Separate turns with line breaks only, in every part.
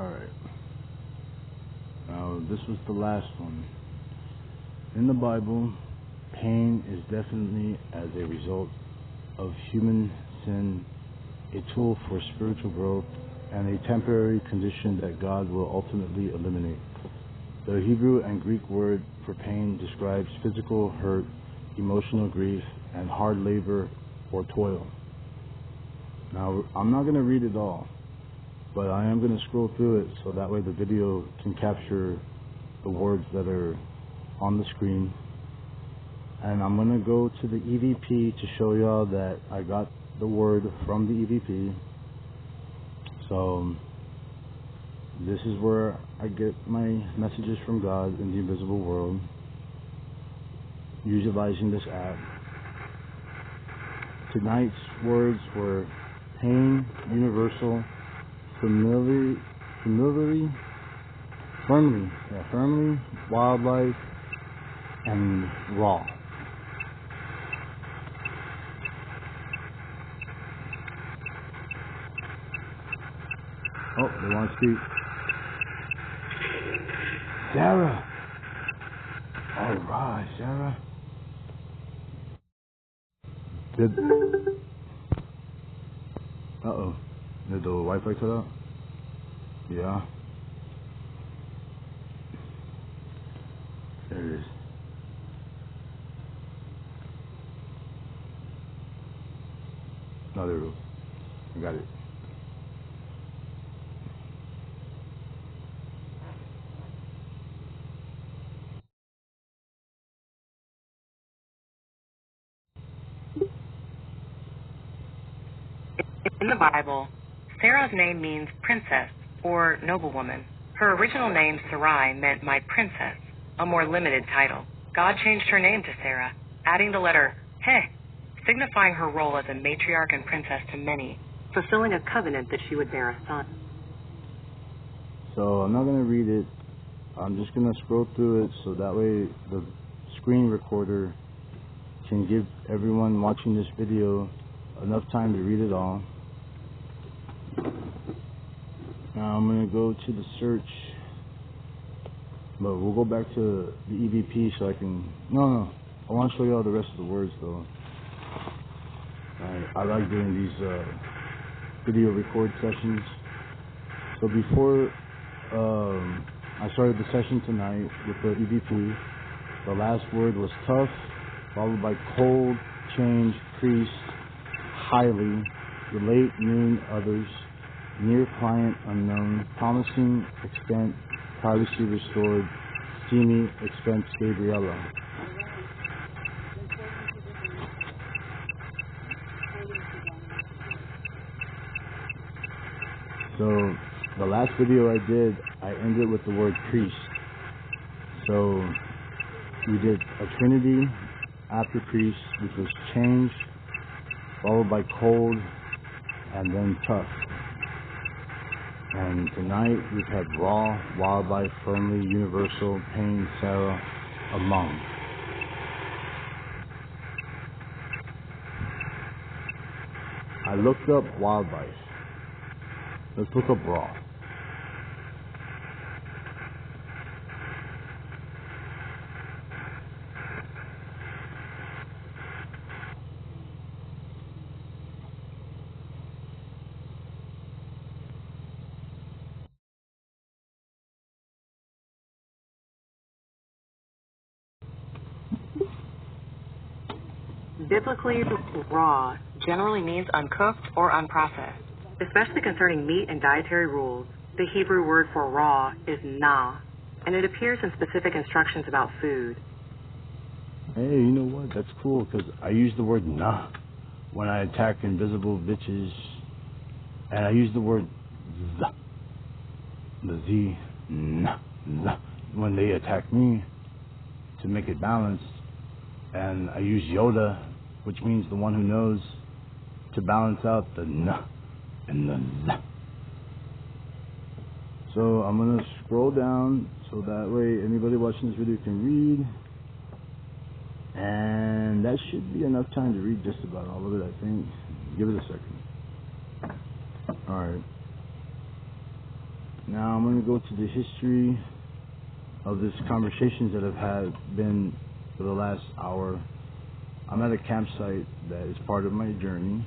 Alright. Now, this was the last one. In the Bible, pain is definitely as a result of human sin, a tool for spiritual growth, and a temporary condition that God will ultimately eliminate. The Hebrew and Greek word for pain describes physical hurt, emotional grief, and hard labor or toil. Now, I'm not going to read it all, but I am going to scroll through it so that way the video can capture the words that are on the screen. And I'm going to go to the EVP to show y'all that I got the word from the EVP. So this is where I get my messages from God in the invisible world, utilizing this app. Tonight's words were pain, universal, firmly, wildlife, and raw. Oh, they want to speak. Sarah! Alright, Sarah. Uh-oh. Did the Wi-Fi cut out? Yeah. There it is. No, there it goes. I got it.
In the Bible, Sarah's name means princess or noblewoman. Her original name, Sarai, meant my princess, a more limited title. God changed her name to Sarah, adding the letter He, signifying her role as a matriarch and princess to many, fulfilling a covenant that she would bear a son.
So I'm not going to read it. I'm just going to scroll through it so that way the screen recorder can give everyone watching this video enough time to read it all. Now I'm going to go to the search, but we'll go back to the EVP so I can, no, I want to show you all the rest of the words though. I like doing these video record sessions. So before I started the session tonight with the EVP, the last word was tough, followed by cold, change, priest, highly, relate, noon, others, near client, unknown, promising, extent, privacy restored, steamy, expense, Gabriella. So the last video I did, I ended with the word priest. So we did a trinity after priest, which was change, followed by cold, and then tough. And tonight we've had raw, wildlife, firmly, universal, pain, Sarah, among. I looked up wildlife. Let's look up raw.
Biblically, raw generally means uncooked or unprocessed. Especially concerning meat and dietary rules, the Hebrew word for raw is na, and it appears in specific instructions about food.
Hey, you know what? That's cool, because I use the word nah when I attack invisible bitches, and I use the word the Z, nah, when they attack me to make it balanced, and I use Yoda, which means the one who knows, to balance out the nah and the Z. So I'm going to scroll down so that way anybody watching this video can read. And that should be enough time to read just about all of it, I think. Give it a second. Alright. Now I'm going to go to the history of this conversations that have been for the last hour. I'm at a campsite that is part of my journey.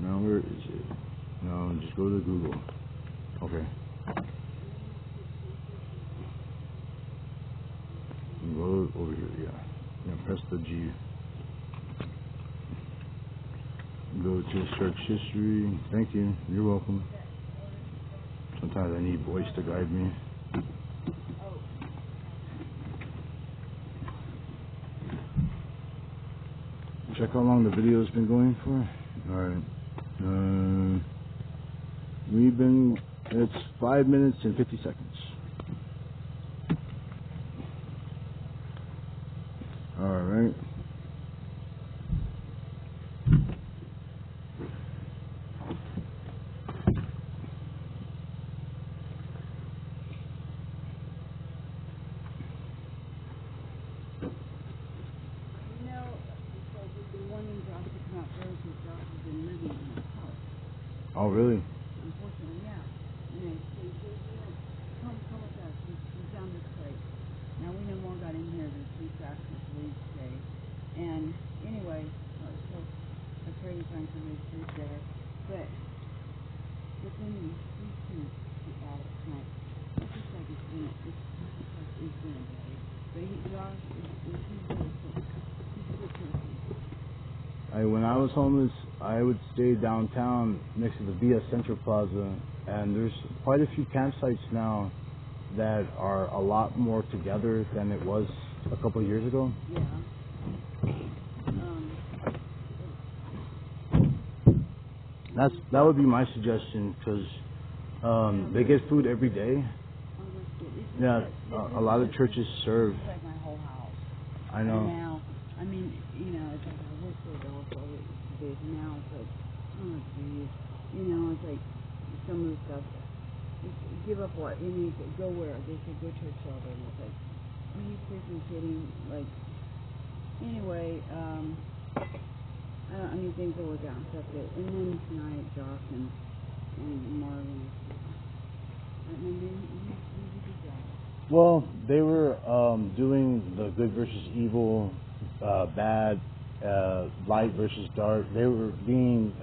Now where is it? No, just go to Google. Okay. Go over here, yeah. Press the G. Go to search history. Thank you. You're welcome. Sometimes I need voice to guide me. Check how long the video's been going for. Alright. It's 5 minutes and 50 seconds. Alright. Oh, really?
Unfortunately, yeah. You know, so he says, come with us. He's down this place. Now, we no more got in here than 2 fractions of each day. And anyway, so I pray we find somebody to sleep there. But then these two addicts tonight, it's just like it's been a day. But Josh he's really cool. He's a good person.
When I was homeless, I would stay downtown next to the Via Central Plaza, and there's quite a few campsites now that are a lot more together than it was a couple of years ago.
Yeah.
That would be my suggestion, because they get food every day. Yeah, a lot of churches serve.
It's like my whole house.
I know.
And now, I mean, you know, it's like I work for adults all days. Now it's like, oh geez, you know, it's like some of the stuff. Give up what? You need to go where? They say go church Saturday. And it's like, are you freaking kidding? Like, anyway, I mean, things will work out and stuff. And then tonight, Josh and Marvin. I mean, you did a good job.
Well, they were doing the good versus evil, bad, light versus dark. They were being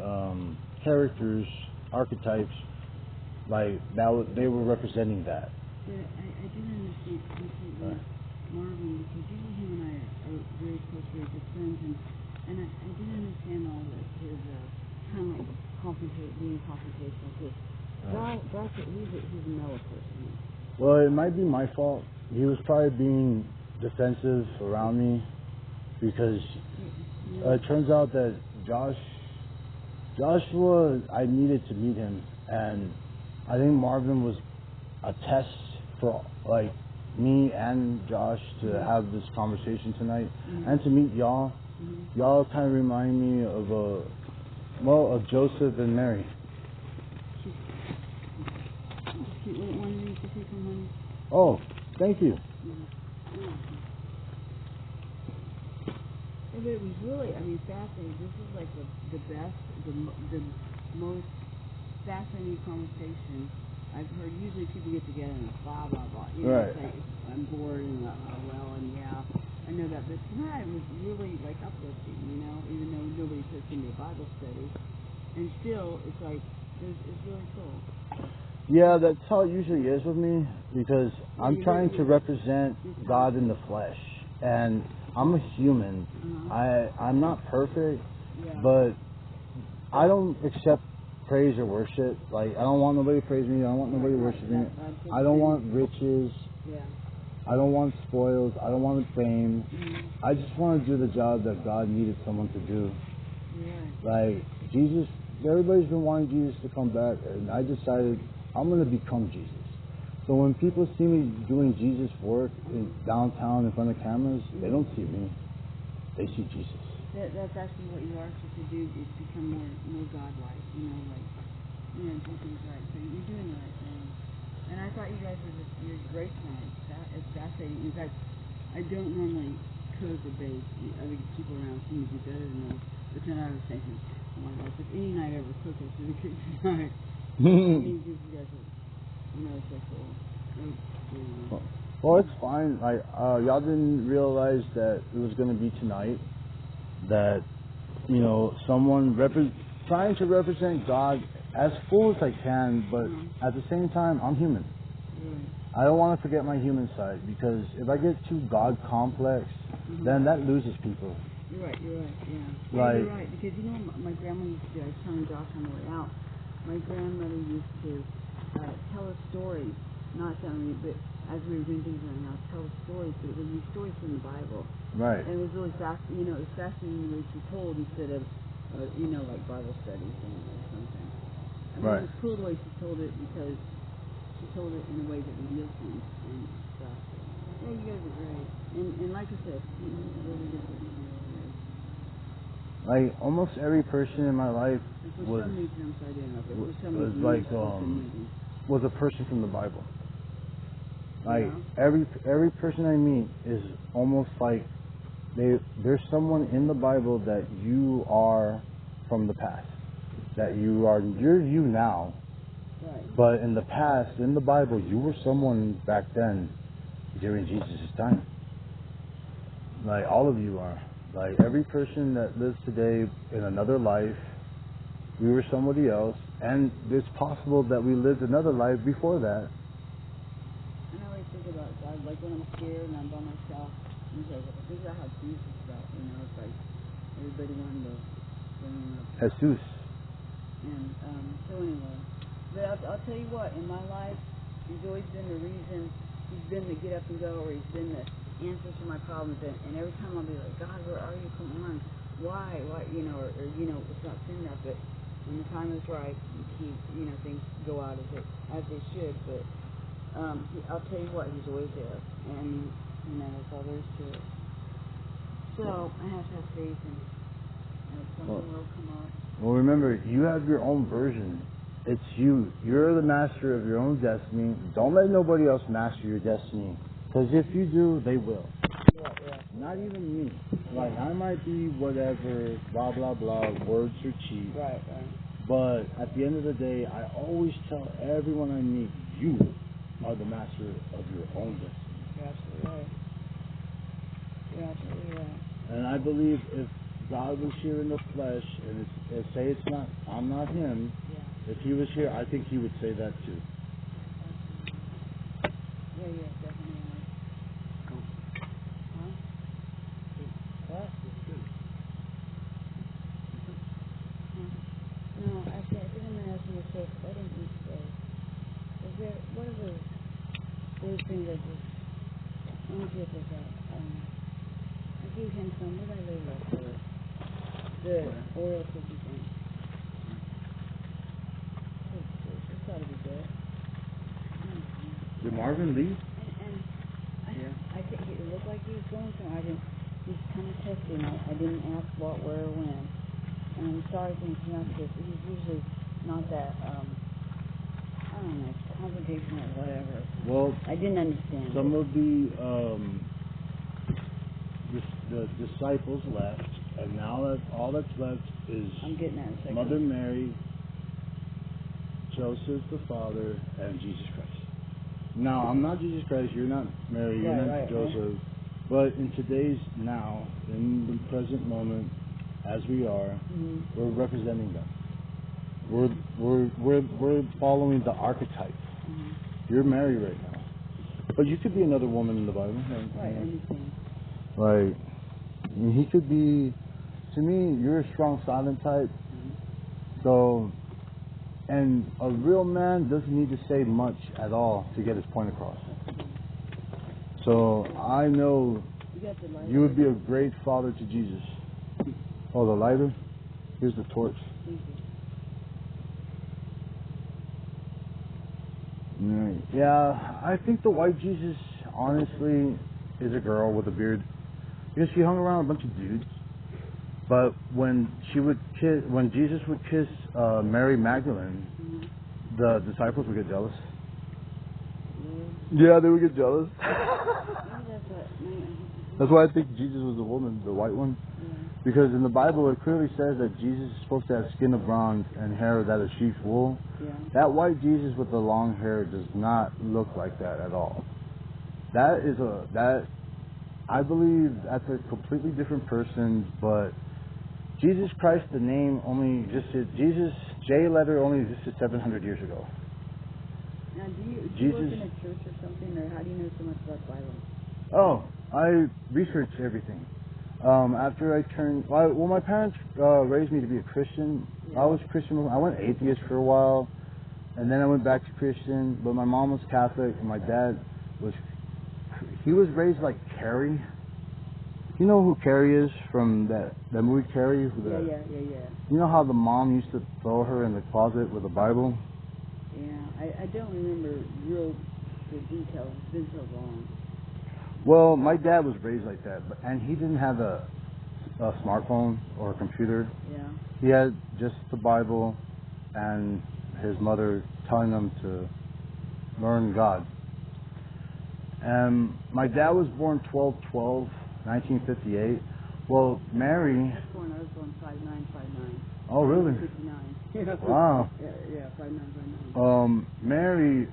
characters, archetypes, like that. They were representing that.
Yeah, I didn't understand completely Marvin, because you know him and I are very close, very good friends, and I didn't understand all this. His kind of like being confrontational. Because he's a mellow person.
Well, it might be my fault. He was probably being defensive around me, because it turns out that Joshua, I needed to meet him, and I think Marvin was a test for like me and Josh to have this conversation tonight, and to meet y'all. Y'all kind of remind me of of Joseph and Mary. Oh, thank you.
It was really, I mean, fascinating. This is like the best, the most fascinating conversation I've heard. Usually people get together and blah, blah, blah. You know,
Right.
it's like, I'm bored and well, and yeah, I know that. But tonight was really like uplifting, you know, even though nobody says to me a Bible study. And still, it's like, it's really cool.
Yeah, that's how it usually is with me, because I'm trying to represent God in the flesh, and I'm a human. I'm not perfect, but I don't accept praise or worship. Like, I don't want nobody to praise me. I don't want nobody to worship me. I don't want riches. I don't want spoils. I don't want fame. I just want to do the job that God needed someone to do. Like, Jesus, everybody's been wanting Jesus to come back, and I decided I'm going to become Jesus. So when people see me doing Jesus work in downtown in front of cameras, they don't see me. They see Jesus.
That's actually what you are supposed to do, is become more godlike, you know, like, you know, do things right. So you're doing the right thing. And I thought you guys you're great tonight. It's fascinating. In fact, I don't normally cook or bake. Other people around seem to do better than me. But tonight I was thinking, oh my gosh, if any night over cooking for the kids tonight. You guys are, so
Well, it's fine. Like, y'all didn't realize that it was going to be tonight. That, someone trying to represent God as full as I can, but at the same time, I'm human. I don't want to forget my human side, because if I get too God complex, then that loses people.
You're right, yeah.
Like,
you're right, because my grandma used to do, I was telling Josh on the way out, my grandmother used to tell us stories, not telling me, but as we were doing things around the house, tell us stories, but it would be stories from the Bible.
Right.
And it was really fascinating, it was fascinating the way she told instead of, like Bible studies or something. I mean, it was cool the way she told it, because she told it in a way that we listened and stuff. Yeah, you guys are great. And like I said, he's really good.
Like, almost every person in my life was a person from the Bible. Like, every person I meet is almost like there's someone in the Bible that you are from the past. That you're you now.
Right.
But in the past, in the Bible, you were someone back then during Jesus' time. Like, all of you are. Like, every person that lives today in another life, we were somebody else, and it's possible that we lived another life before that.
I always think about God, like when I'm scared and I'm by myself, and I think about how Jesus felt, it's like everybody wanted to bring him up.
Jesus.
And so anyway, but I'll tell you what, in my life, he's always been the reason, he's been the get up and go, or he's been the answers to my problems, and every time I'll be like, God, where are you? Come on, why, or it's not soon enough. But when the time is right, things go out as they should. But I'll tell you what, he's always there, and that's all there is to it. So I have to have faith, and something will come up.
Well, remember, you have your own version. It's you. You're the master of your own destiny. Don't let nobody else master your destiny. Because if you do, they will.
Yeah.
Not even me. Like, I might be whatever, blah, blah, blah, words are cheap.
Right.
But at the end of the day, I always tell everyone I meet, you are the master of your own destiny.
You're absolutely right.
And I believe if God was here in the flesh, and I'm not him, if he was here, I think he would say that too.
Yeah, definitely. Huh? What? No, I didn't ask you to say, because I didn't eat today. What are those things I just, let me get this out. I gave him some, what did I lay left for? The Oreo cookie thing. This ought to be good.
Did Marvin leave?
I think it looked like he was going somewhere. He's kind of testing. I didn't ask what, where, or when. And I'm sorry things not this. He's usually not that, confrontational or whatever.
Well,
I didn't understand.
Some of the disciples left, and now that all that's left is
I'm getting that in a second.
Mother Mary, Joseph the Father, and Jesus Christ. Now, I'm not Jesus Christ, you're not Mary, you're not Joseph, but in today's now, in the present moment, as we are, we're representing them. We're following the archetype. You're Mary right now, but you could be another woman in the Bible.
Right, anything.
Like, he could be. To me, you're a strong, silent type. So, and a real man doesn't need to say much at all to get his point across. So I know you would be a great father to Jesus. Oh, the lighter? Here's the torch. Yeah, I think the white Jesus, honestly, is a girl with a beard. Because she hung around a bunch of dudes. But when Jesus would kiss Mary Magdalene, the disciples would get jealous. Yeah, they would get jealous. That's why I think Jesus was a woman, the white one. Because in the Bible, it clearly says that Jesus is supposed to have skin of bronze and hair that of sheep's wool.
Yeah.
That white Jesus with the long hair does not look like that at all. I believe that's a completely different person, but Jesus Christ, the name only existed, Jesus, J letter only existed 700 years ago.
Now, do you work in a church or something, or how do you know so much about the Bible?
Oh, I research everything. After I turned, well, my parents raised me to be a Christian.
Yeah.
I was Christian. I went atheist for a while, and then I went back to Christian. But my mom was Catholic, and my dad he was raised like Carrie. You know who Carrie is from that movie Carrie?
Yeah.
You know how the mom used to throw her in the closet with a Bible?
Yeah, I don't remember the details. It's been so long.
Well, my dad was raised like that, and he didn't have a smartphone or a computer.
Yeah.
He had just the Bible and his mother telling him to learn God. And my dad was born 12/12, 1958. Well, Mary...
I was born 5959.
Oh, really?
59.
Wow.
Yeah, 5959.
Mary,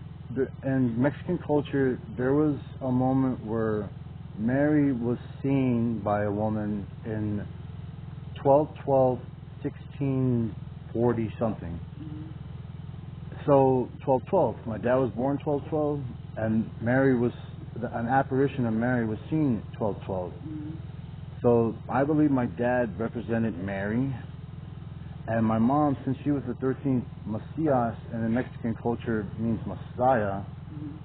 in Mexican culture, there was a moment where Mary was seen by a woman in 12/12, 1640 something.
Mm-hmm.
So 12/12. My dad was born 12/12, and an apparition of Mary was seen 12/12.
Mm-hmm.
So I believe my dad represented Mary, and my mom, since she was the 13th Messias, and in Mexican culture means Messiah,
Mm-hmm.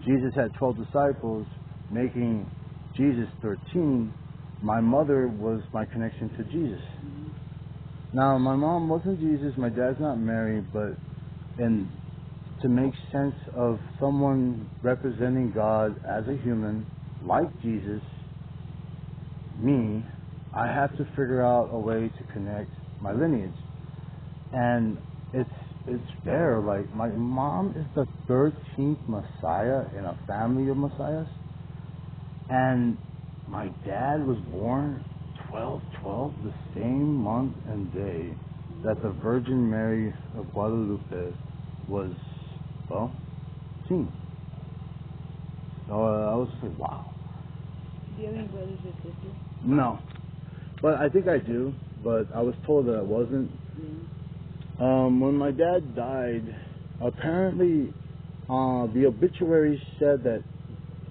Jesus had 12 disciples, making Jesus 13. My mother was my connection to Jesus.
Mm-hmm.
Now, my mom wasn't Jesus, my dad's not Mary, but to make sense of someone representing God as a human, like Jesus, me, I have to figure out a way to connect my lineage. And it's there. Like, my mom is the 13th Messiah in a family of Messiahs. And my dad was born 12/12, the same month and day that the Virgin Mary of Guadalupe was, well, seen. So I was just like, wow.
Do you have any brothers or sisters?
No. But I think I do, but I was told that I wasn't.
Yeah.
When my dad died, apparently the obituary said that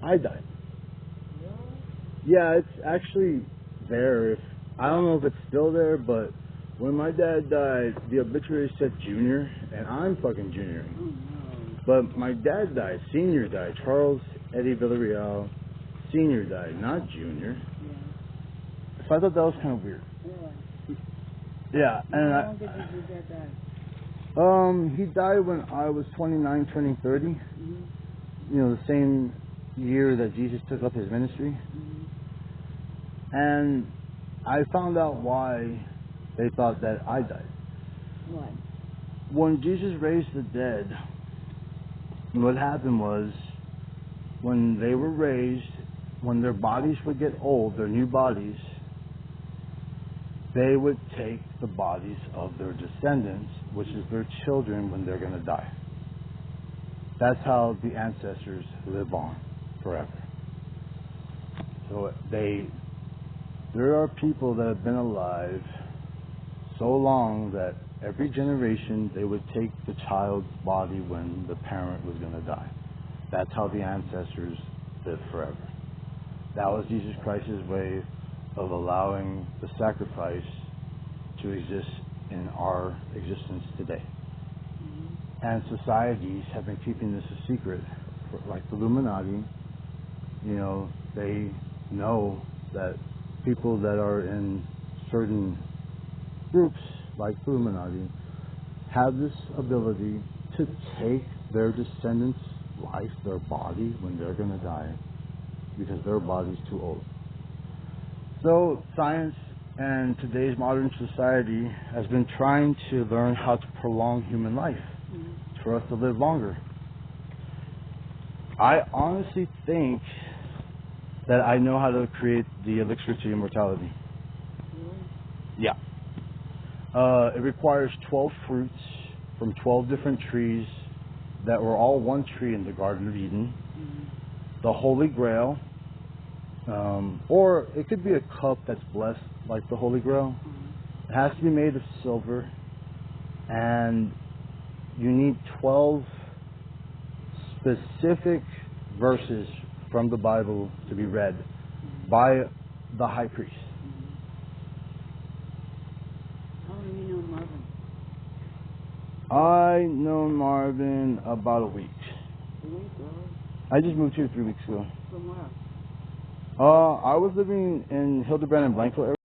I died. Yeah, it's actually there. I don't know if it's still there, but when my dad died, the obituary said Junior, and I'm fucking Junior.
Oh, no.
But my dad died. Senior died. Charles Eddie Villarreal Senior died, not Junior.
Yeah.
So I thought that was kind of weird.
Yeah.
Yeah, and
How long did your dad die?
he died when I was 29, turning 30.
Mm-hmm.
You know, the same year that Jesus took up his ministry.
Mm-hmm.
And I found out why they thought that I died.
What?
When Jesus raised the dead, what happened was, when they were raised, when their bodies would get old, their new bodies, they would take the bodies of their descendants, which is their children, when they're going to die. That's how the ancestors live on forever. So there are people that have been alive so long that every generation they would take the child's body when the parent was going to die. That's how the ancestors live forever. That was Jesus Christ's way of allowing the sacrifice to exist in our existence today.
Mm-hmm.
And societies have been keeping this a secret, like the Illuminati. You know, they know that people that are in certain groups, like the Illuminati, have this ability to take their descendants' life, their body, when they're going to die, because their body's too old. So science and today's modern society has been trying to learn how to prolong human life, for us to live longer. I honestly think that I know how to create the elixir to immortality. Yeah. It requires 12 fruits from 12 different trees that were all one tree in the Garden of Eden.
Mm-hmm.
The Holy Grail, or it could be a cup that's blessed like the Holy Grail.
Mm-hmm.
It has to be made of silver, and you need 12 specific verses from the Bible to be read by the high priest.
How long have you known Marvin?
I known Marvin about a week.
A week, really?
I just moved here 3 weeks ago.
From where?
I was living in Hildebrand and Blankville area.